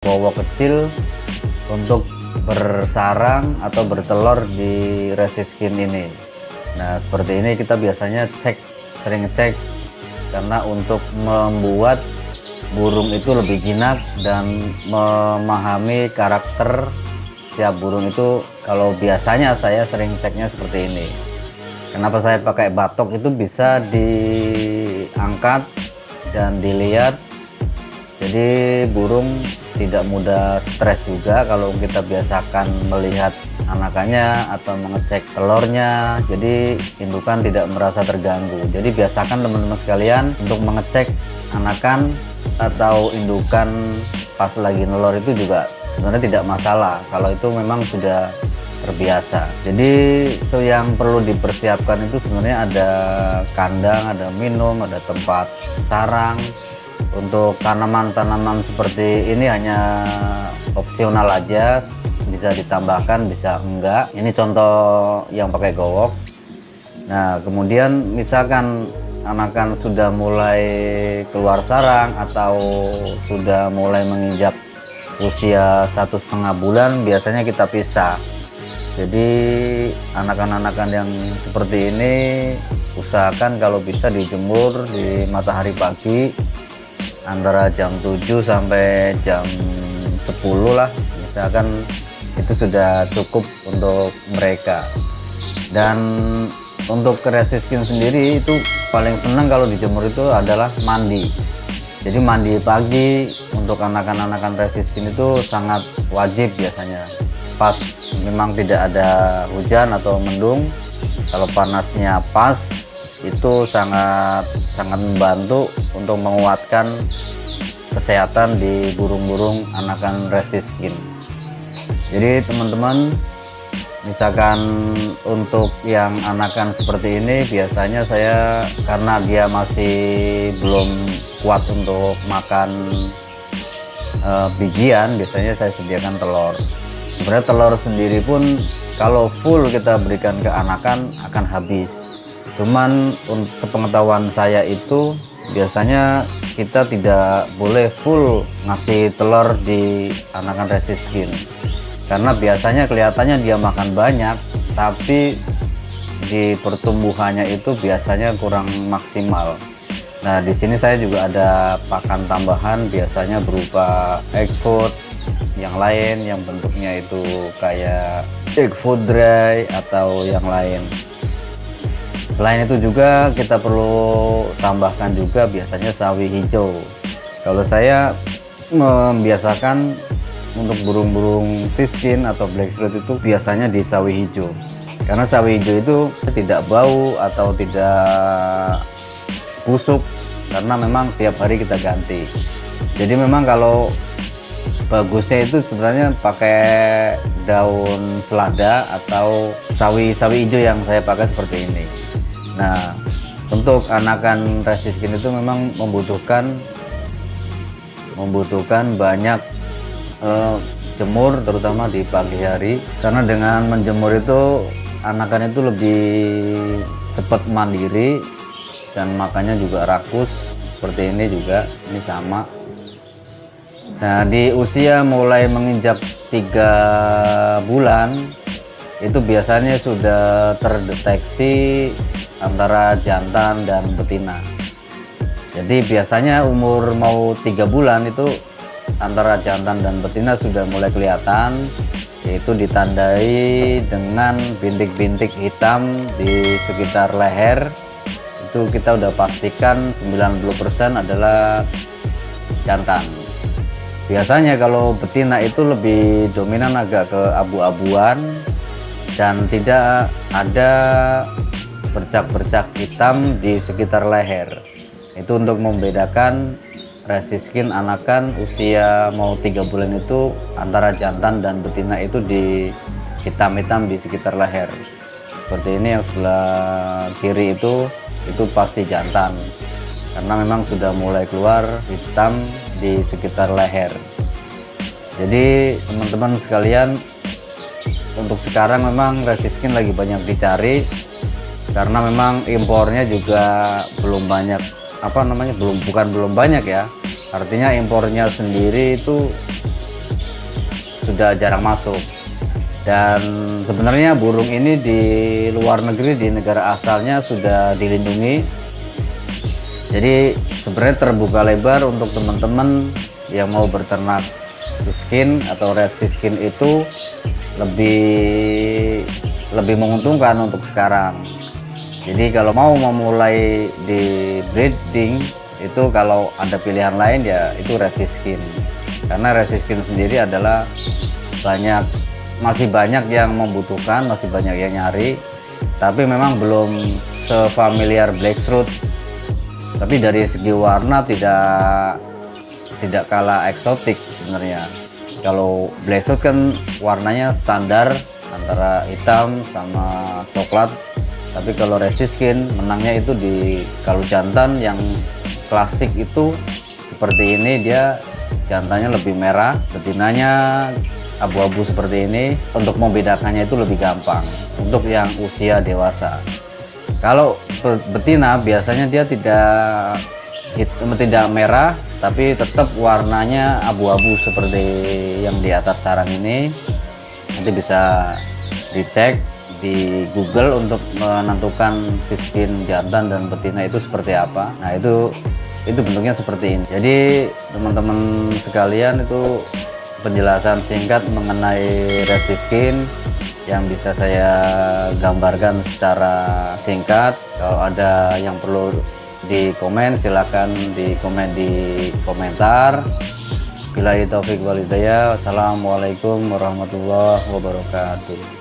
Wowo kecil untuk bersarang atau bertelur di resiskin ini. Nah, seperti ini kita biasanya sering cek karena untuk membuat burung itu lebih jinak dan memahami karakter tiap burung itu. Kalau biasanya saya sering ceknya seperti ini. Kenapa saya pakai batok, itu bisa diangkat dan dilihat, jadi burung tidak mudah stres juga kalau kita biasakan melihat anakannya atau mengecek telurnya, jadi indukan tidak merasa terganggu. Jadi biasakan teman-teman sekalian untuk mengecek anakan atau indukan pas lagi nelor itu juga sebenarnya tidak masalah kalau itu memang sudah terbiasa. Jadi yang perlu dipersiapkan itu sebenarnya ada kandang, ada minum, ada tempat sarang. Untuk tanaman-tanaman seperti ini hanya opsional aja, bisa ditambahkan bisa enggak. Ini contoh yang pakai gowok. Nah, kemudian misalkan anakan sudah mulai keluar sarang atau sudah mulai menginjak usia 1,5 bulan, biasanya kita pisah. Jadi anakan-anakan yang seperti ini usahakan kalau bisa dijemur di matahari pagi antara jam 7 sampai jam 10 lah, misalkan itu sudah cukup untuk mereka. Dan untuk resiskin sendiri itu paling senang kalau dijemur itu adalah mandi. Jadi mandi pagi untuk anakan-anakan resiskin itu sangat wajib biasanya. Pas memang tidak ada hujan atau mendung, kalau panasnya pas, itu sangat membantu untuk menguatkan kesehatan di burung-burung anakan resiskin. Jadi teman-teman, misalkan untuk yang anakan seperti ini, biasanya saya karena dia masih belum kuat untuk makan bijian, biasanya saya sediakan telur. Sebenarnya telur sendiri pun kalau full kita berikan ke anakan akan habis. Cuman untuk sepengetahuan saya itu biasanya kita tidak boleh full ngasih telur di anakan resiskin, karena biasanya kelihatannya dia makan banyak tapi di pertumbuhannya itu biasanya kurang maksimal. Nah, di sini saya juga ada pakan tambahan, biasanya berupa egg food yang lain yang bentuknya itu kayak egg food dry atau yang lain. Selain itu juga kita perlu tambahkan juga biasanya sawi hijau. Kalau saya membiasakan untuk burung-burung siskin atau black throat itu biasanya di sawi hijau, karena sawi hijau itu tidak bau atau tidak busuk karena memang tiap hari kita ganti. Jadi memang kalau bagusnya itu sebenarnya pakai daun selada atau sawi hijau yang saya pakai seperti ini. Nah, untuk anakan resiskin itu memang membutuhkan banyak jemur, terutama di pagi hari, karena dengan menjemur itu anakan itu lebih cepat mandiri dan makannya juga rakus. Seperti ini juga, ini sama. Nah, di usia mulai menginjak 3 bulan itu biasanya sudah terdeteksi antara jantan dan betina. Jadi biasanya umur mau 3 bulan itu antara jantan dan betina sudah mulai kelihatan, yaitu ditandai dengan bintik-bintik hitam di sekitar leher. Itu kita udah pastikan 90% adalah jantan. Biasanya kalau betina itu lebih dominan agak ke abu-abuan dan tidak ada bercak-bercak hitam di sekitar leher. Itu untuk membedakan resiskin anakan usia mau 3 bulan itu antara jantan dan betina itu di hitam-hitam di sekitar leher. Seperti ini yang sebelah kiri itu pasti jantan, karena memang sudah mulai keluar hitam di sekitar leher. Jadi teman-teman sekalian, untuk sekarang memang resiskin lagi banyak dicari, karena memang impornya juga belum banyak, belum banyak ya, artinya impornya sendiri itu sudah jarang masuk. Dan sebenarnya burung ini di luar negeri, di negara asalnya sudah dilindungi. Jadi sebenarnya terbuka lebar untuk teman-teman yang mau berternak siskin atau red siskin itu lebih menguntungkan untuk sekarang. Jadi kalau mau memulai di breeding itu, kalau ada pilihan lain ya itu red siskin. Karena red siskin sendiri adalah masih banyak yang membutuhkan, masih banyak yang nyari, tapi memang belum sefamiliar blackthroat. Tapi dari segi warna tidak kalah eksotik sebenarnya. Kalau blackthroat kan warnanya standar antara hitam sama coklat, tapi kalau red siskin menangnya itu kalau jantan yang klasik itu seperti ini, dia jantannya lebih merah, betinanya abu-abu seperti ini. Untuk membedakannya itu lebih gampang untuk yang usia dewasa. Kalau betina biasanya dia tidak merah, tapi tetap warnanya abu-abu seperti yang di atas sarang ini. Nanti bisa dicek di Google untuk menentukan siskin jantan dan betina itu seperti apa. Nah itu bentuknya seperti ini. Jadi teman-teman sekalian, itu penjelasan singkat mengenai red siskin yang bisa saya gambarkan secara singkat. Kalau ada yang perlu di komen, silakan di komen di komentar. Billahi taufik wal hidayah. Wassalamualaikum warahmatullahi wabarakatuh.